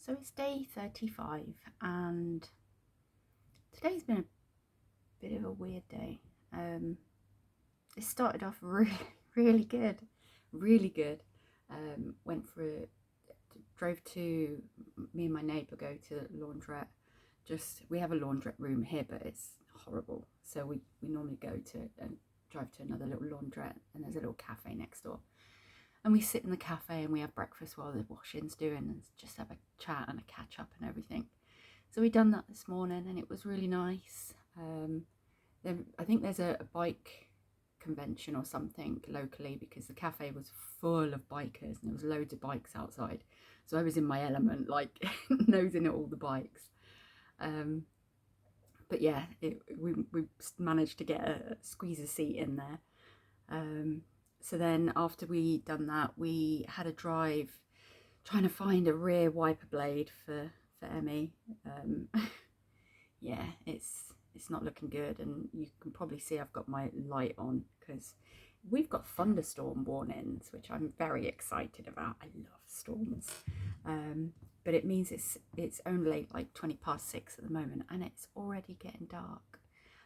So it's day 35 and today's been a bit of a weird day. It started off really good, really good. Drove to, me and my neighbour go to laundrette. We have a laundrette room here, but it's horrible. So we normally go to and drive to another little laundrette, and there's a little cafe next door. And we sit in the cafe and we have breakfast while the washing's doing and just have a chat and a catch up and everything. So we done that this morning and it was really nice. I think there's a bike convention or something locally because the cafe was full of bikers and there was loads of bikes outside. So I was in my element, like nosing at all the bikes. But yeah, we managed to squeeze a seat in there. So then after we done that, we had a drive trying to find a rear wiper blade for Emmy. Yeah, it's not looking good, and you can probably see I've got my light on because we've got thunderstorm warnings, which I'm very excited about. I love storms. But it means it's only like 6:20 at the moment and it's already getting dark.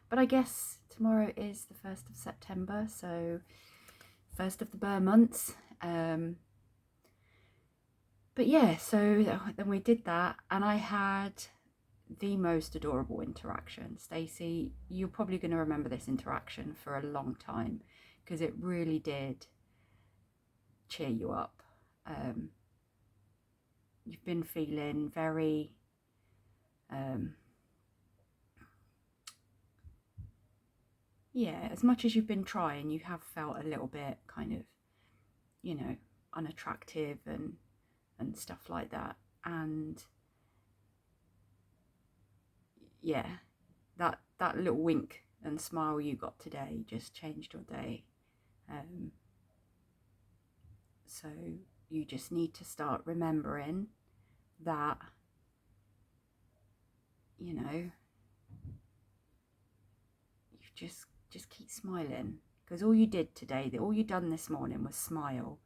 But I guess tomorrow is the 1st of September, so first of the Burr months. But yeah, so then we did that and I had the most adorable interaction. Stacey, you're probably going to remember this interaction for a long time because it really did cheer you up. You've been feeling very yeah, as much as you've been trying, you have felt a little bit kind of, unattractive and stuff like that. And yeah, that little wink and smile you got today just changed your day. So you just need to start remembering that, you just keep smiling, because all you did today, all you done this morning was smile.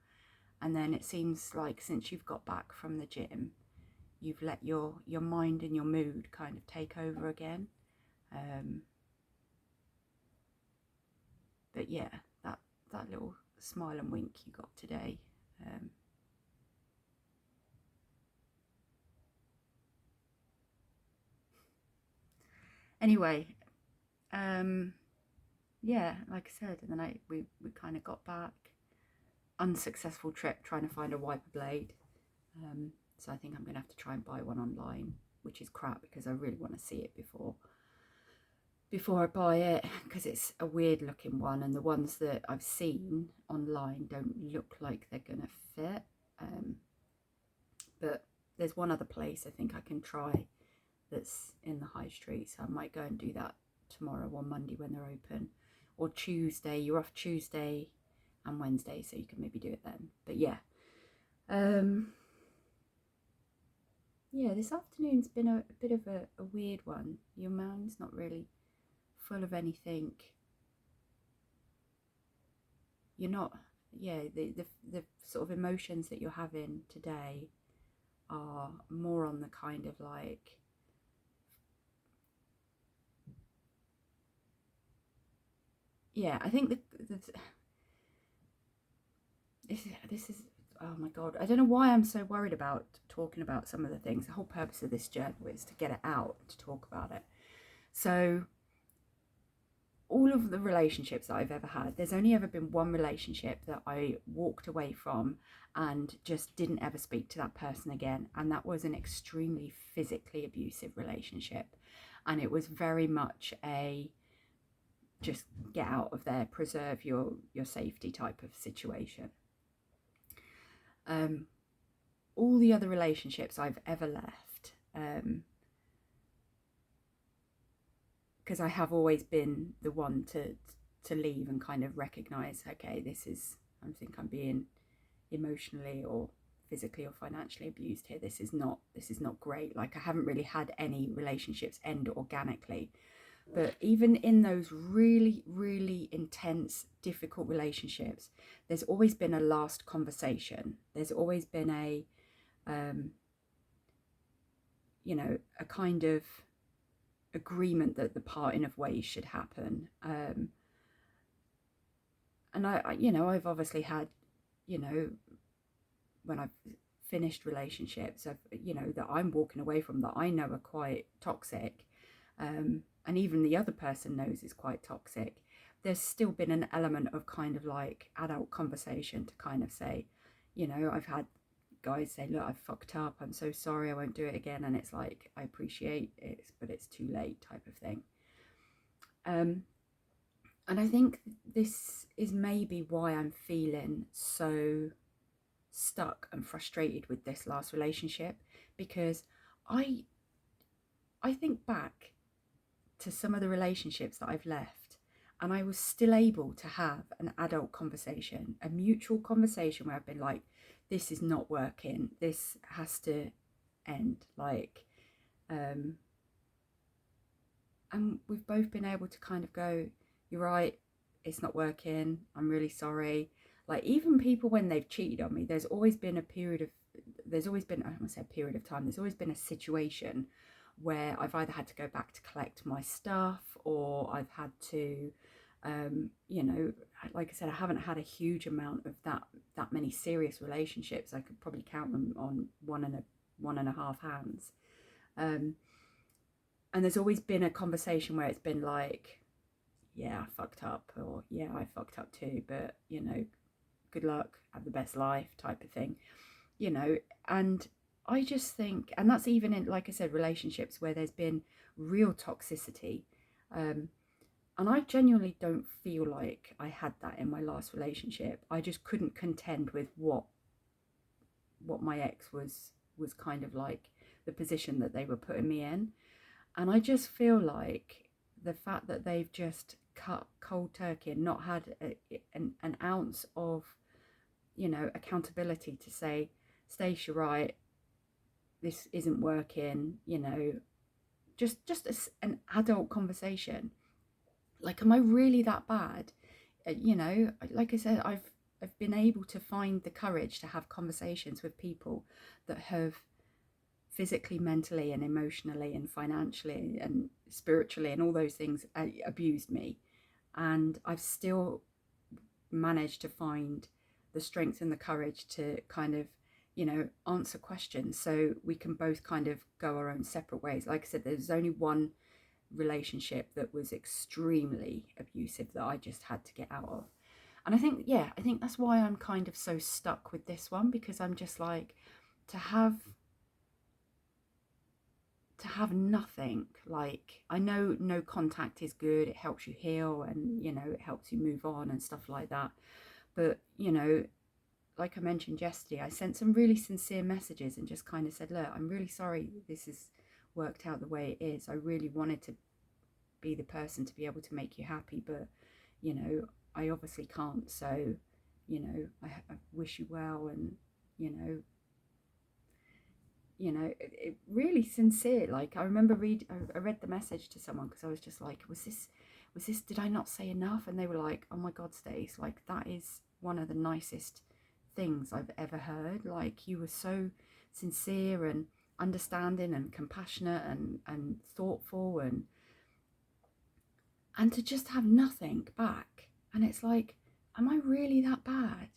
And then it seems like since you've got back from the gym, you've let your mind and your mood kind of take over again. But yeah, that little smile and wink you got today. Anyway, yeah, like I said, and then we kind of got back. Unsuccessful trip trying to find a wiper blade. So I think I'm going to have to try and buy one online, which is crap because I really want to see it before I buy it, because it's a weird looking one and the ones that I've seen online don't look like they're going to fit. But there's one other place I think I can try that's in the high street, so I might go and do that tomorrow or Monday when they're open, or Tuesday. You're off Tuesday and Wednesday, so you can maybe do it then. But yeah, yeah, this afternoon's been a bit of a weird one. Your mind's not really full of anything. You're not, yeah, the sort of emotions that you're having today are more on the kind of like, yeah, I think this is, oh my God, I don't know why I'm so worried about talking about some of the things. The whole purpose of this journal is to get it out, to talk about it. So all of the relationships that I've ever had, there's only ever been one relationship that I walked away from and just didn't ever speak to that person again. And that was an extremely physically abusive relationship. And it was very much a just get out of there, preserve your safety type of situation. All the other relationships I've ever left, because I have always been the one to leave and kind of recognize, okay, I think I'm being emotionally or physically or financially abused here. This is not great. Like, I haven't really had any relationships end organically. But even in those really, really intense, difficult relationships, there's always been a last conversation. There's always been you know, a kind of agreement that the parting of ways should happen. And you know, I've obviously had, you know, when I've finished relationships, you know, that I'm walking away from, that I know are quite toxic, and even the other person knows is quite toxic, there's still been an element of kind of like adult conversation to kind of say, you know, I've had guys say, look, I've fucked up, I'm so sorry, I won't do it again. And it's like, I appreciate it, but it's too late, type of thing. And I think this is maybe why I'm feeling so stuck and frustrated with this last relationship, because I think back to some of the relationships that I've left, and I was still able to have an adult conversation, a mutual conversation where I've been like, this is not working, this has to end, like, and we've both been able to kind of go, you're right, it's not working, I'm really sorry. Like, even people when they've cheated on me, there's always been, I don't want to say a period of time, there's always been a situation where I've either had to go back to collect my stuff, or I've had to, you know, like I said, I haven't had a huge amount of that many serious relationships. I could probably count them on one and a half hands. And there's always been a conversation where it's been like, yeah, I fucked up, or yeah, I fucked up too, but, you know, good luck, have the best life, type of thing, you know. And I just think, and that's even in, like I said, relationships where there's been real toxicity. And I genuinely don't feel like I had that in my last relationship. I just couldn't contend with what my ex was kind of like, the position that they were putting me in. And I just feel like the fact that they've just cut cold turkey and not had an ounce of, you know, accountability to say, Stace, you're right, this isn't working, you know, just an adult conversation. Like, am I really that bad? You know, like I said, I've been able to find the courage to have conversations with people that have physically, mentally, and emotionally, and financially, and spiritually, and all those things abused me. And I've still managed to find the strength and the courage to kind of, you know, answer questions so we can both kind of go our own separate ways. Like I said, there's only one relationship that was extremely abusive that I just had to get out of. And I think that's why I'm kind of so stuck with this one, because I'm just like, to have nothing. Like, I know no contact is good, it helps you heal, and, you know, it helps you move on and stuff like that. But, you know, like I mentioned yesterday, I sent some really sincere messages and just kind of said, look, I'm really sorry this has worked out the way it is. I really wanted to be the person to be able to make you happy, but, you know, I obviously can't. So, you know, I wish you well, and, you know, it really sincere. Like, I remember I read the message to someone because I was just like, was this, did I not say enough? And they were like, oh my God, Stace, like, that is one of the nicest things I've ever heard. Like, you were so sincere and understanding and compassionate and thoughtful, and to just have nothing back. And it's like, am I really that bad?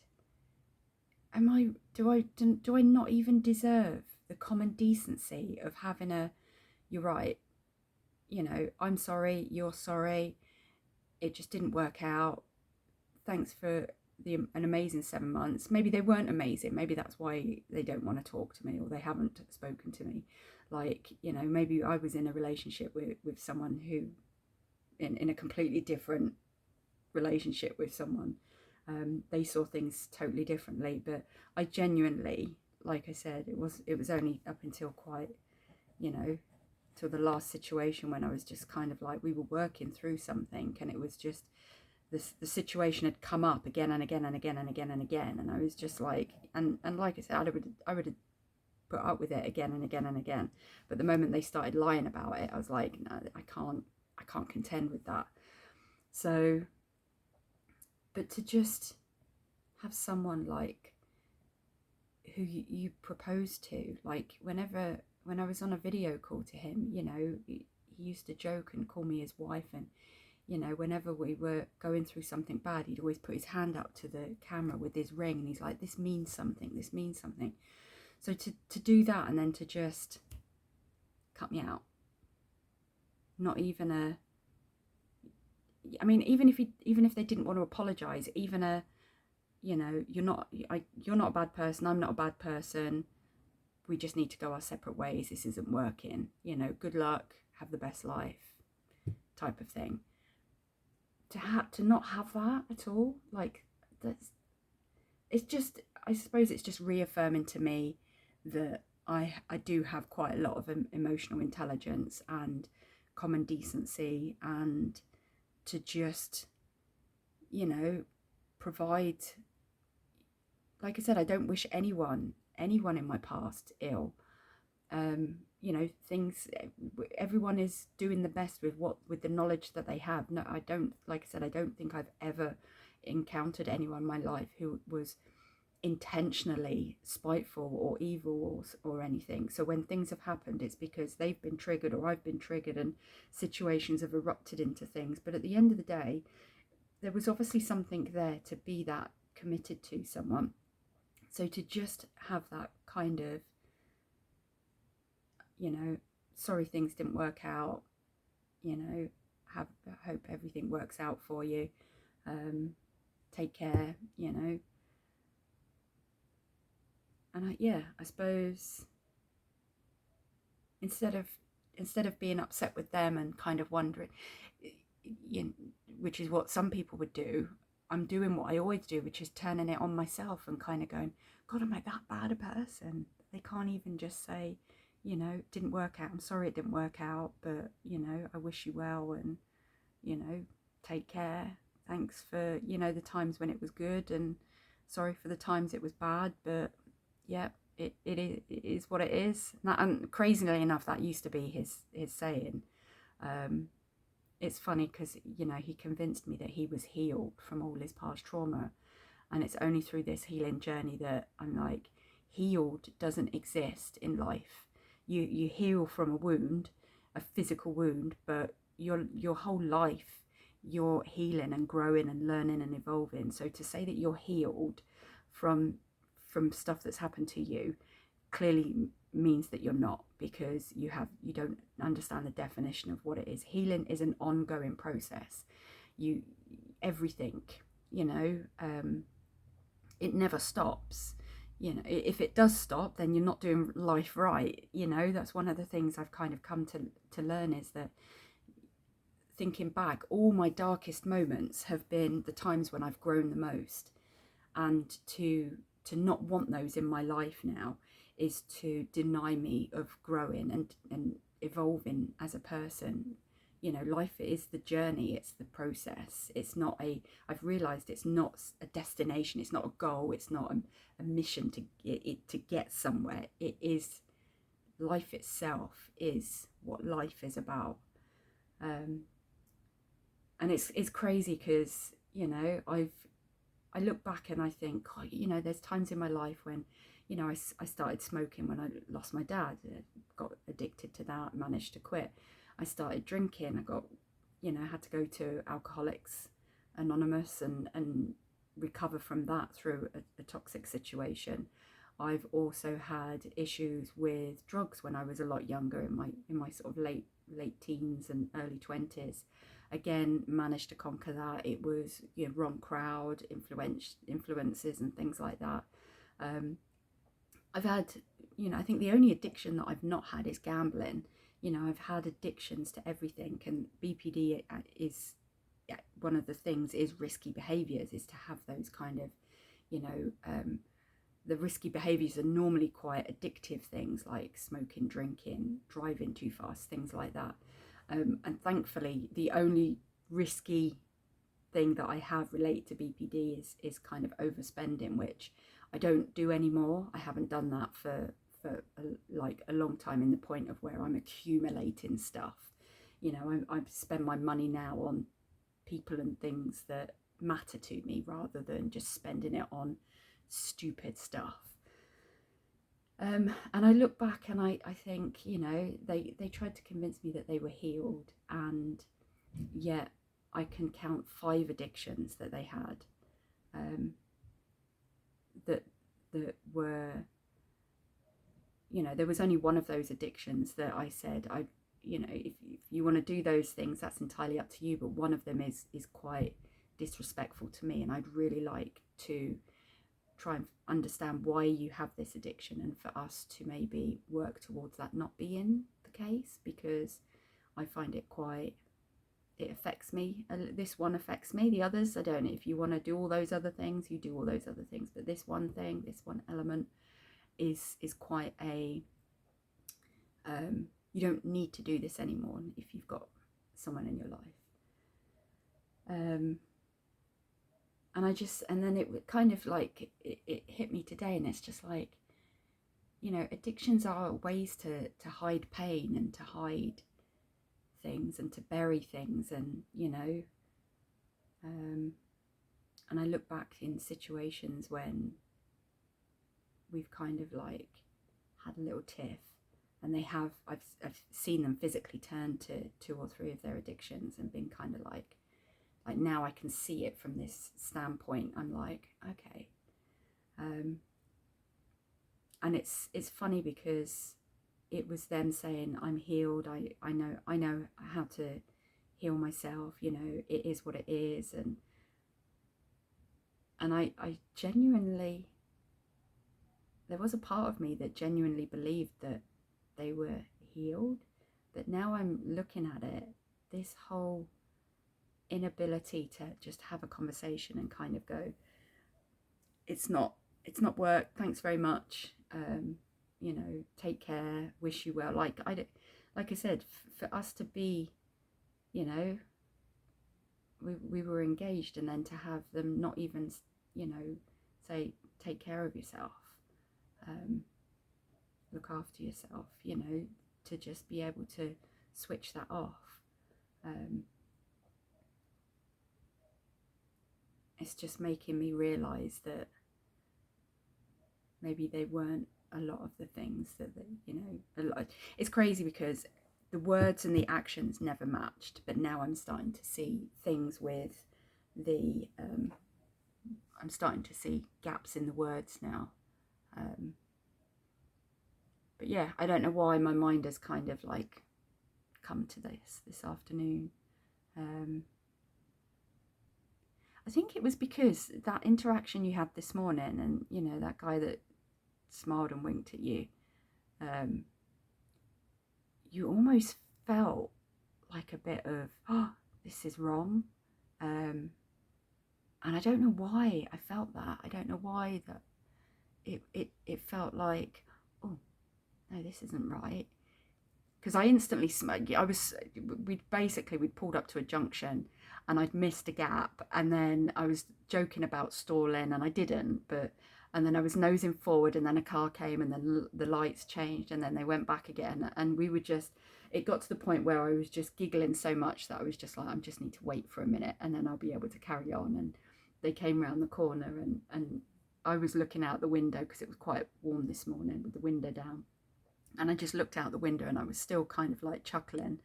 Do I not even deserve the common decency of having a, you're right, you know, I'm sorry, you're sorry, it just didn't work out, thanks for an amazing 7 months. Maybe they weren't amazing, maybe that's why they don't want to talk to me, or they haven't spoken to me. Like, you know, maybe I was in a relationship with someone who, in a completely different relationship with someone, they saw things totally differently. But I genuinely, like I said, it was only up until quite, you know, till the last situation when I was just kind of like, we were working through something, and it was just the situation had come up again and again and again and again and again, and I was just like, and like I said, I would have put up with it again and again and again. But the moment they started lying about it, I was like, no, I can't contend with that. So, but to just have someone like who you propose to, like, whenever when I was on a video call to him, you know, he used to joke and call me his wife, and you know, whenever we were going through something bad, he'd always put his hand up to the camera with his ring, and he's like, this means something, this means something. So to do that and then to just cut me out, not even a, I mean, even if they didn't want to apologize, even a, you know, you're not a bad person, I'm not a bad person, we just need to go our separate ways, this isn't working, you know, good luck, have the best life, type of thing. To not have that at all, like, that's, it's just, I suppose it's just reaffirming to me that I do have quite a lot of emotional intelligence and common decency, and to just, you know, provide, like I said, I don't wish anyone in my past ill. You know, things, everyone is doing the best with the knowledge that they have. No, I don't, like I said, I don't think I've ever encountered anyone in my life who was intentionally spiteful or evil or anything. So when things have happened, it's because they've been triggered or I've been triggered, and situations have erupted into things. But at the end of the day, there was obviously something there to be that committed to someone. So to just have that kind of, you know, sorry things didn't work out, you know, hope everything works out for you, take care, you know. And I suppose instead of being upset with them and kind of wondering, you know, which is what some people would do, I'm doing what I always do, which is turning it on myself and kind of going, God, am I that bad a person? They can't even just say, you know, it didn't work out, I'm sorry it didn't work out, but, you know, I wish you well, and, you know, take care. Thanks for, you know, the times when it was good, and sorry for the times it was bad, but yeah, it is what it is. And crazily enough, that used to be his saying. It's funny because, you know, he convinced me that he was healed from all his past trauma, and it's only through this healing journey that I'm like, healed doesn't exist in life. You heal from a wound, a physical wound, but your whole life you're healing and growing and learning and evolving. So to say that you're healed from stuff that's happened to you clearly means that you're not, because you don't understand the definition of what it is. Healing is an ongoing process. Everything, you know, it never stops. You know, if it does stop, then you're not doing life right. You know, that's one of the things I've kind of come to learn, is that thinking back, all my darkest moments have been the times when I've grown the most, and to not want those in my life now is to deny me of growing and evolving as a person. You know, life is the journey, it's the process. It's not I've realized it's not a destination, it's not a goal, it's not a mission to get somewhere. It is, life itself is what life is about. And it's crazy because, you know, I look back and I think, oh, you know, there's times in my life when, you know, I started smoking when I lost my dad, got addicted to that, managed to quit. I started drinking, I got, you know, had to go to Alcoholics Anonymous and recover from that through a toxic situation. I've also had issues with drugs when I was a lot younger, in my sort of late teens and early 20s. Again, managed to conquer that. It was, you know, wrong crowd, influences and things like that. I've had, you know, I think the only addiction that I've not had is gambling. You know, I've had addictions to everything, and BPD is one of the things, is risky behaviours, is to have those kind of, you know, the risky behaviours are normally quite addictive things, like smoking, drinking, driving too fast, things like that. And thankfully, the only risky thing that I have related to BPD is kind of overspending, which I don't do anymore. I haven't done that for a long time, in the point of where I'm accumulating stuff. You know, I spend my money now on people and things that matter to me, rather than just spending it on stupid stuff. And I look back and I think, you know, they tried to convince me that they were healed, and yet I can count 5 addictions that they had, that were, you know, there was only one of those addictions that I said, you know, if you want to do those things, that's entirely up to you, but one of them is quite disrespectful to me, and I'd really like to try and understand why you have this addiction, and for us to maybe work towards that not being the case, because I find it quite, it affects me. This one affects me. The others, I don't know. If you want to do all those other things, you do all those other things, but this one thing, this one element is quite a, you don't need to do this anymore if you've got someone in your life. And I just, and then it kind of like, it hit me today, and it's just like, you know, addictions are ways to hide pain and to hide things and to bury things, and, you know, and I look back in situations when we've kind of like had a little tiff, and they have, I've seen them physically turn to 2 or 3 of their addictions and been kind of like now I can see it from this standpoint. I'm like, okay. And it's funny because it was them saying, I'm healed, I know how to heal myself, you know, it is what it is, and I genuinely, there was a part of me that genuinely believed that they were healed, but now I'm looking at it, this whole inability to just have a conversation and kind of go, it's not work, thanks very much, you know, take care, wish you well. Like I said, for us to be, you know, we were engaged, and then to have them not even, you know, say, take care of yourself, look after yourself, you know, to just be able to switch that off. It's just making me realise that maybe they weren't a lot of the things that they, you know, a lot. It's crazy because the words and the actions never matched, but now I'm starting to see things with the, I'm starting to see gaps in the words now. But yeah, I don't know why my mind has kind of like come to this afternoon. I think it was because that interaction you had this morning, and, you know, that guy that smiled and winked at you, you almost felt like a bit of, oh, this is wrong. And I don't know why I felt that. I don't know why that it felt like, oh, no, this isn't right. Because I instantly, we'd pulled up to a junction, and I'd missed a gap, and then I was joking about stalling, and I didn't, and then I was nosing forward, and then a car came, and then the lights changed, and then they went back again, and we were just, it got to the point where I was just giggling so much that I was just like, I just need to wait for a minute, and then I'll be able to carry on. And they came around the corner, and I was looking out the window because it was quite warm this morning with the window down. And I just looked out the window, and I was still kind of like chuckling.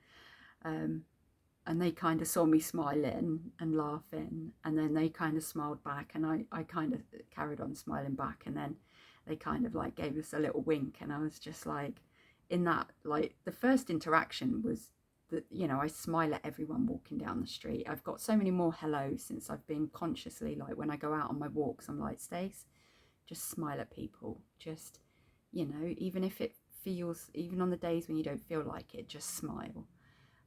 And they kind of saw me smiling and laughing, and then they kind of smiled back, and I kind of carried on smiling back, and then they kind of like gave us a little wink, and I was just like, in that, like, the first interaction was that, you know, I smile at everyone walking down the street. I've got so many more hellos since I've been consciously, like, when I go out on my walks, I'm like, Stace, just smile at people, just, you know, even if it feels, even on the days when you don't feel like it, just smile.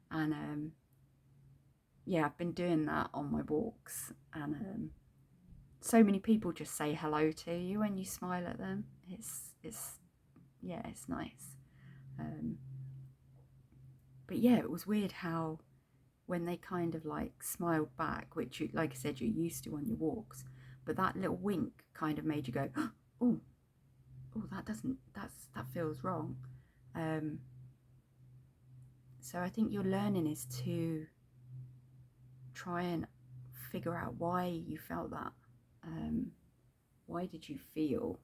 And yeah, I've been doing that on my walks, and so many people just say hello to you when you smile at them. It's yeah, it's nice. But yeah, it was weird how when they kind of like smiled back, which you, like I said, you're used to on your walks, but that little wink kind of made you go, oh, that feels wrong. So I think your learning is to try and figure out why you felt that. Why did you feel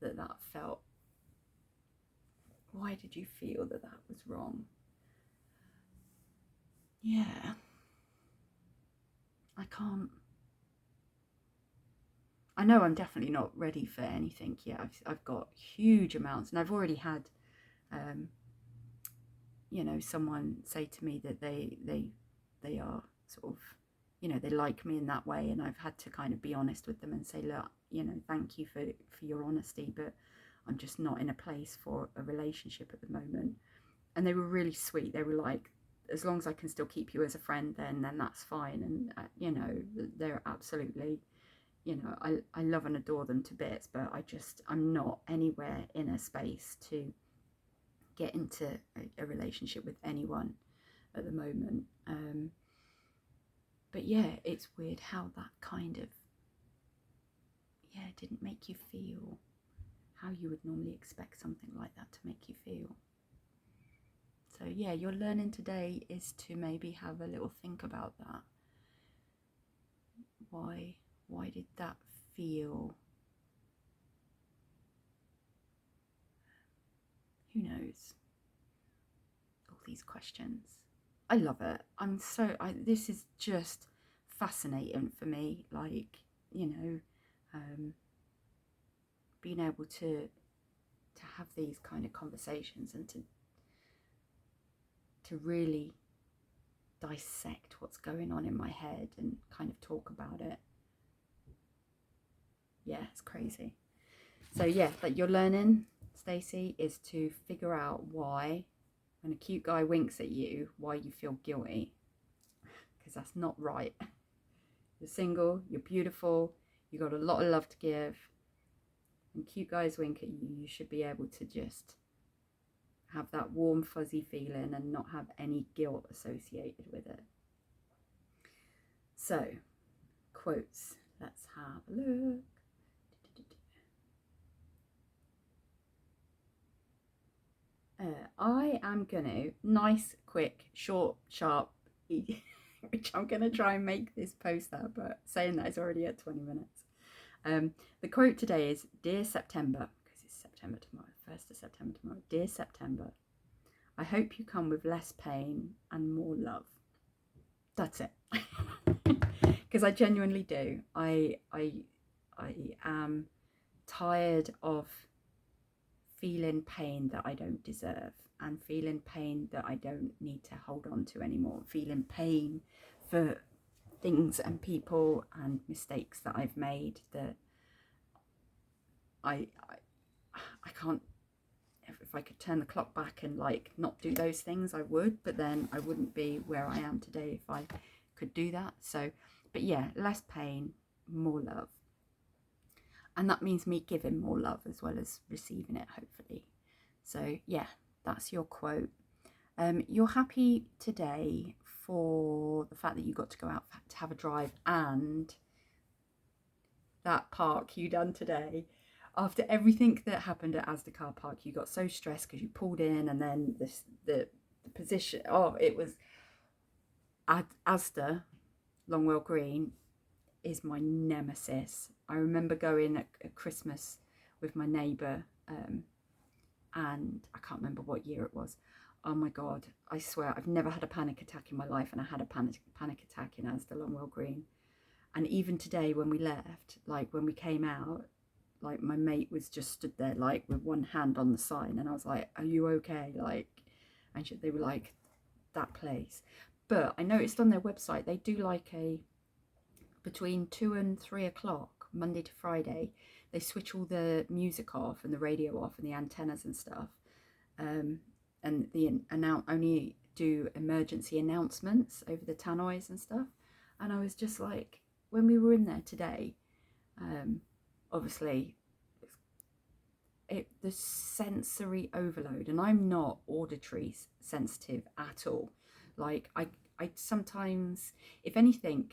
that felt Why did you feel that that was wrong? Yeah, I know I'm definitely not ready for anything yet. I've got huge amounts, and I've already had, you know, someone say to me that they are sort of, you know, they like me in that way, and I've had to kind of be honest with them and say, look, you know, thank you for your honesty, but I'm just not in a place for a relationship at the moment. And they were really sweet. They were like, as long as I can still keep you as a friend, then that's fine. And you know, they're absolutely, you know, I love and adore them to bits, but I'm not anywhere in a space to get into a relationship with anyone at the moment. But yeah, it's weird how that kind of, yeah, didn't make you feel how you would normally expect something like that to make you feel. So yeah, your learning today is to maybe have a little think about that. Why did that feel? Who knows? All these questions. I love it. This is just fascinating for me. Like, you know, being able to have these kind of conversations and to really dissect what's going on in my head and kind of talk about it. Yeah, it's crazy. So yeah, that you're learning, Stacey, is to figure out why, when a cute guy winks at you, why you feel guilty, because that's not right. You're single, you're beautiful, you got a lot of love to give. When cute guys wink at you, you should be able to just have that warm, fuzzy feeling and not have any guilt associated with it. So, quotes. Let's have a look. I am gonna, nice, quick, short, sharp, which I'm gonna try and make this post that, but saying that is already at 20 minutes. The quote today is, Dear September, because it's September tomorrow, 1st of September tomorrow. Dear September, I hope you come with less pain and more love. That's it. Because I genuinely do. I am tired of feeling pain that I don't deserve, and feeling pain that I don't need to hold on to anymore, feeling pain for things and people and mistakes that I've made that I can't. If I could turn the clock back and like not do those things, I would, but then I wouldn't be where I am today if I could do that. So, but yeah, less pain, more love. And that means me giving more love as well as receiving it, hopefully. So yeah, that's your quote. You're happy today for the fact that you got to go out to have a drive, and that park you done today. After everything that happened at Asda car park, you got so stressed because you pulled in, and then the position. Oh, it was Asda Longwell Green is my nemesis. I remember going at Christmas with my neighbour, and I can't remember what year it was. Oh my God, I swear I've never had a panic attack in my life, and I had a panic attack in Asda Longwell Green. And even today when we left, like when we came out, like my mate was just stood there like with one hand on the sign, and I was like, are you okay? Like, and they were like, that place. But I noticed on their website they do like a between 2 and 3 o'clock Monday to Friday, they switch all the music off and the radio off and the antennas and stuff, and the only do emergency announcements over the tannoys and stuff. And I was just like, when we were in there today, obviously the sensory overload, and I'm not auditory sensitive at all. Like I sometimes, if anything,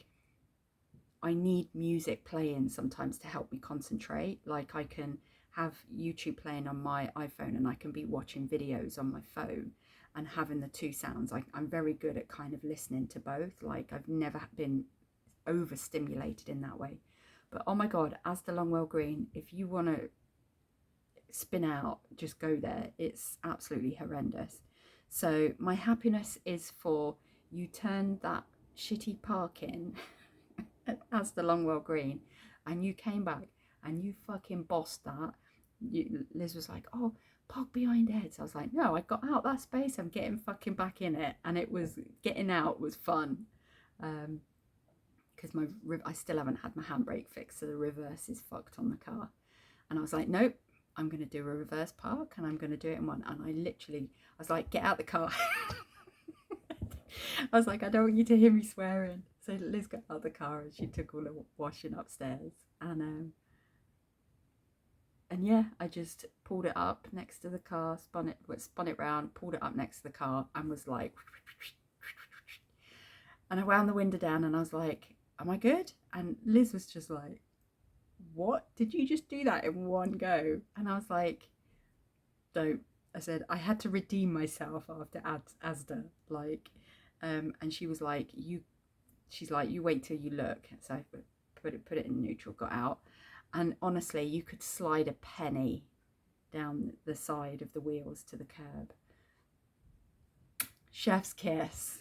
I need music playing sometimes to help me concentrate. Like I can have YouTube playing on my iPhone and I can be watching videos on my phone and having the two sounds. I'm very good at kind of listening to both. Like I've never been overstimulated in that way. But oh my God, Asda Longwell Green, if you want to spin out, just go there. It's absolutely horrendous. So my happiness is for you turned that shitty park in at Asda Longwell Green, and you came back and you fucking bossed that. Liz was like, oh, park behind Ed's. I was like, no, I got out that space. I'm getting fucking back in it. And it was, getting out was fun. Because I still haven't had my handbrake fixed, so the reverse is fucked on the car. And I was like, nope, I'm going to do a reverse park, and I'm going to do it in one. And I was like, get out the car. I was like, I don't want you to hear me swearing. So Liz got out the car and she took all the washing upstairs. And yeah, I just pulled it up next to the car, spun it round, pulled it up next to the car, and was like, and I wound the window down, and I was like, am I good? And Liz was just like, what? Did you just do that in one go? And I was like, don't. I said, I had to redeem myself after Asda, like, and she was like, she's like, you wait till you look. So I put it in neutral, got out. And honestly, you could slide a penny down the side of the wheels to the curb. Chef's kiss.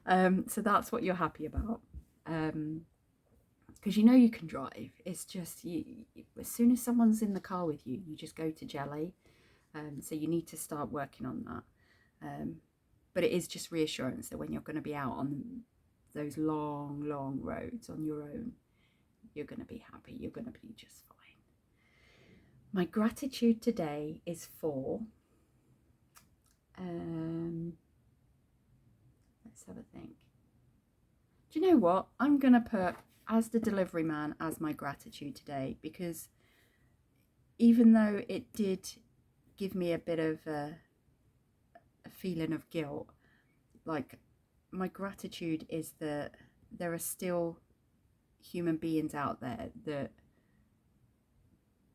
So that's what you're happy about. Because you know you can drive. It's just, as soon as someone's in the car with you, you just go to jelly. So you need to start working on that. But it is just reassurance that when you're going to be out on those long, long roads on your own, you're going to be happy. You're going to be just fine. My gratitude today is for, let's have a think. Do you know what? I'm going to put as the delivery man as my gratitude today, because even though it did give me a bit of a feeling of guilt, like, my gratitude is that there are still human beings out there that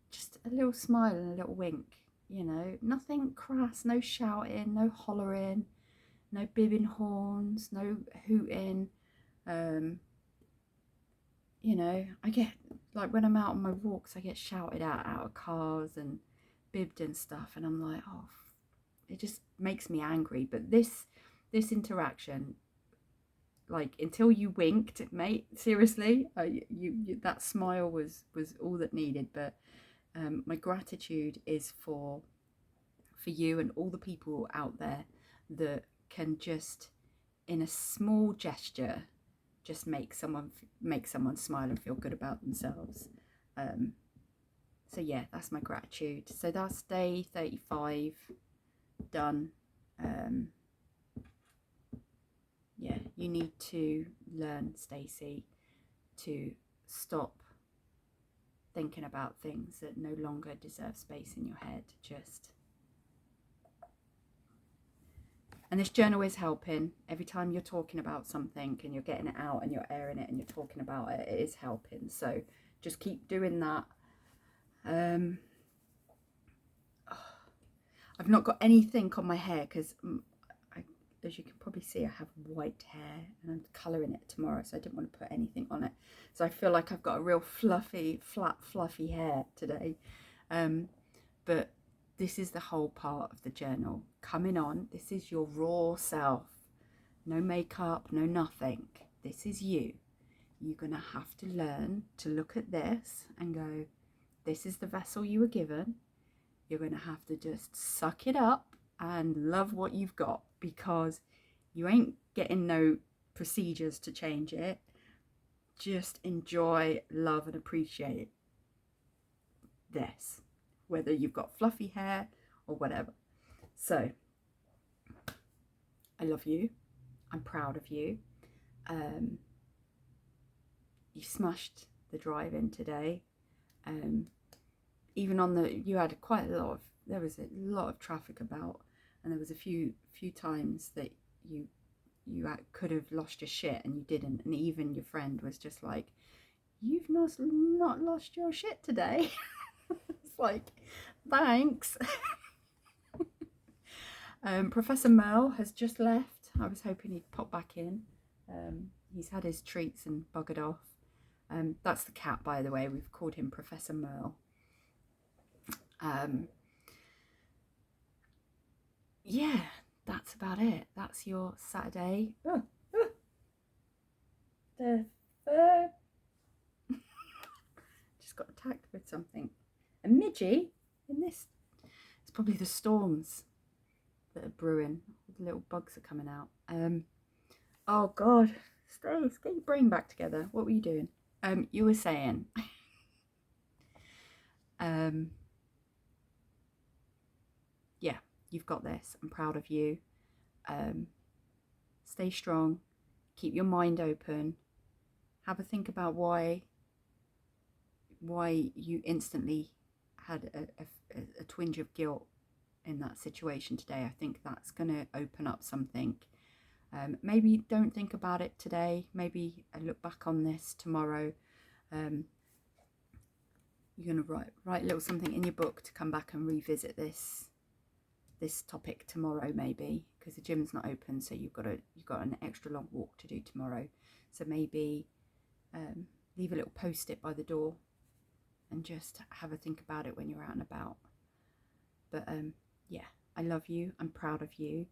just a little smile and a little wink, you know, nothing crass, no shouting, no hollering, no bibbing horns, no hooting. You know, I get, like, when I'm out on my walks, I get shouted at out of cars and bibbed and stuff, and I'm like, oh, it just makes me angry. But this interaction, like, until you winked, mate, seriously, you that smile was all that needed. But my gratitude is for you and all the people out there that can just, in a small gesture, just make someone smile and feel good about themselves. So yeah, that's my gratitude. So that's day 35 done. Yeah, you need to learn, Stacey, to stop thinking about things that no longer deserve space in your head. And this journal is helping. Every time you're talking about something and you're getting it out and you're airing it and you're talking about it, it is helping. So just keep doing that. I've not got anything on my hair because, as you can probably see, I have white hair and I'm colouring it tomorrow, so I didn't want to put anything on it. So I feel like I've got a real fluffy, flat, fluffy hair today. But this is the whole part of the journal coming on. This is your raw self. No makeup, no nothing. This is you. You're going to have to learn to look at this and go, this is the vessel you were given. You're going to have to just suck it up and love what you've got, because you ain't getting no procedures to change it. Just enjoy, love and appreciate this, whether you've got fluffy hair or whatever. So I love you. I'm proud of you. You smashed the drive-in today. Even on you had there was a lot of traffic about, and there was a few times that you could have lost your shit and you didn't, and even your friend was just like, you've not lost your shit today. It's like, thanks. Professor Merle has just left. I was hoping he'd pop back in. He's had his treats and buggered off. That's the cat, by the way. We've called him Professor Merle. Yeah, that's about it. That's your Saturday. The third. Just got attacked with something. A midgie in this. It's probably the storms that are brewing. The little bugs are coming out. Oh God, Stace, get your brain back together. What were you doing? You were saying. Yeah, you've got this. I'm proud of you. Stay strong. Keep your mind open. Have a think about why you instantly had a twinge of guilt in that situation today. I think that's going to open up something. Maybe don't think about it today. Maybe look back on this tomorrow. You're going to write a little something in your book to come back and revisit this topic tomorrow, maybe, because the gym's not open, so you've got an extra long walk to do tomorrow. So maybe leave a little post-it by the door and just have a think about it when you're out and about. But yeah, I love you. I'm proud of you.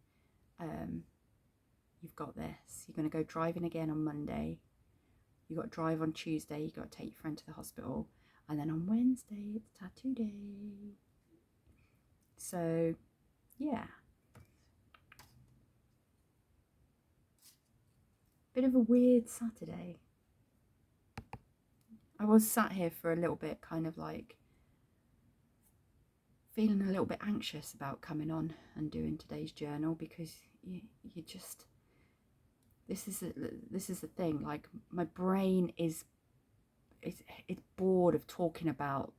You've got this. You're going to go driving again on Monday. You've got to drive on Tuesday. You've got to take your friend to the hospital. And then on Wednesday, it's tattoo day. So, yeah. Bit of a weird Saturday. I was sat here for a little bit, kind of like feeling a little bit anxious about coming on and doing today's journal, because you just, this is the thing, like my brain is it's bored of talking about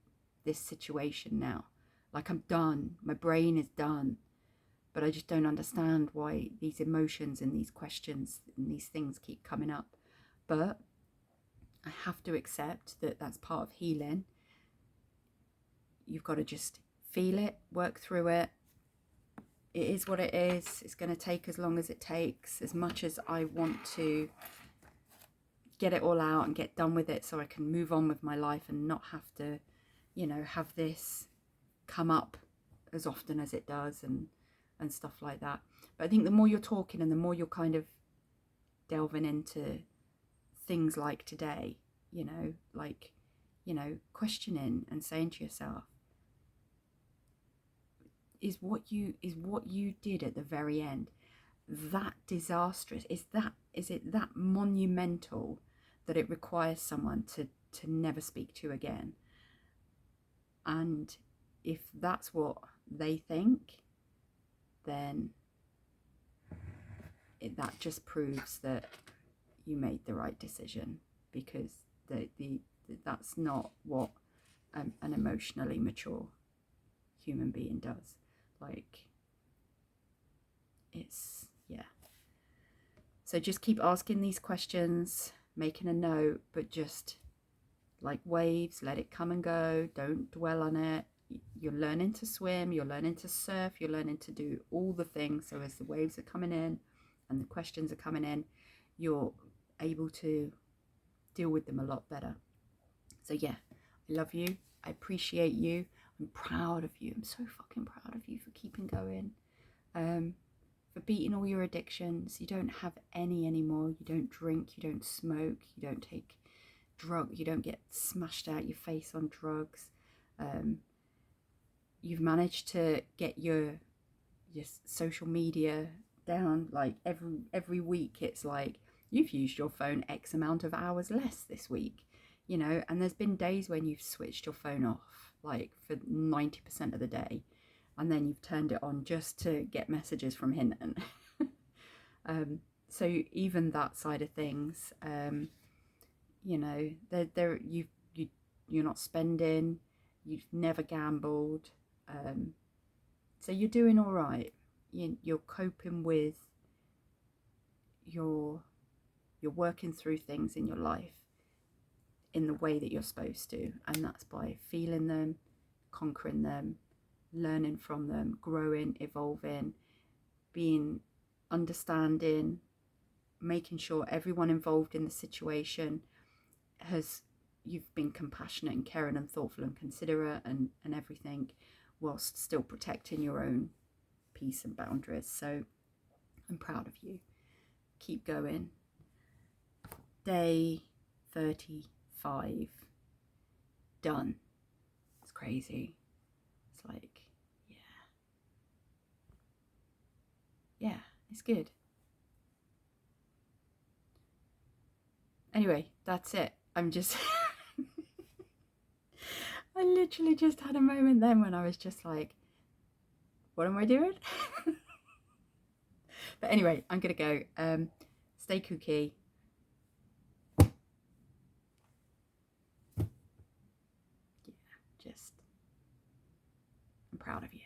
this situation now. Like I'm done, my brain is done, but I just don't understand why these emotions and these questions and these things keep coming up. But I have to accept that that's part of healing. You've got to just feel it, work through it. It is what it is. It's going to take as long as it takes. As much as I want to get it all out and get done with it so I can move on with my life and not have to, have this come up as often as it does and stuff like that. But I think the more you're talking and the more you're kind of delving into things like today, questioning and saying to yourself, is what you did at the very end that disastrous? Is it that monumental that it requires someone to never speak to again? And if that's what they think, then that just proves that you made the right decision, because that's not what an emotionally mature human being does. Like, it's, yeah. So just keep asking these questions, making a note, but just like waves, let it come and go. Don't dwell on it. You're learning to swim, you're learning to surf, you're learning to do all the things. So as the waves are coming in and the questions are coming in, you're able to deal with them a lot better. So yeah, I love you. I appreciate you. I'm proud of you. I'm so fucking proud of you for keeping going. For beating all your addictions. You don't have any anymore. You don't drink, you don't smoke, you don't take drugs, you don't get smashed out your face on drugs. You've managed to get your social media down. Like every week it's like you've used your phone X amount of hours less this week, and there's been days when you've switched your phone off like for 90% of the day, and then you've turned it on just to get messages from Hinton. So even that side of things, you're not spending, you've never gambled, so you're doing all right. You're coping with you're working through things in your life in the way that you're supposed to, and that's by feeling them, conquering them, learning from them, growing, evolving, being understanding, making sure everyone involved in the situation you've been compassionate and caring and thoughtful and considerate and everything. whilst still protecting your own peace and boundaries. So I'm proud of you. Keep going. Day 35 done. It's crazy. It's like, yeah, it's good. Anyway, that's it. I'm just I literally just had a moment then when I was just like, what am I doing? But anyway, I'm gonna go. Stay kooky. Yeah, just I'm proud of you.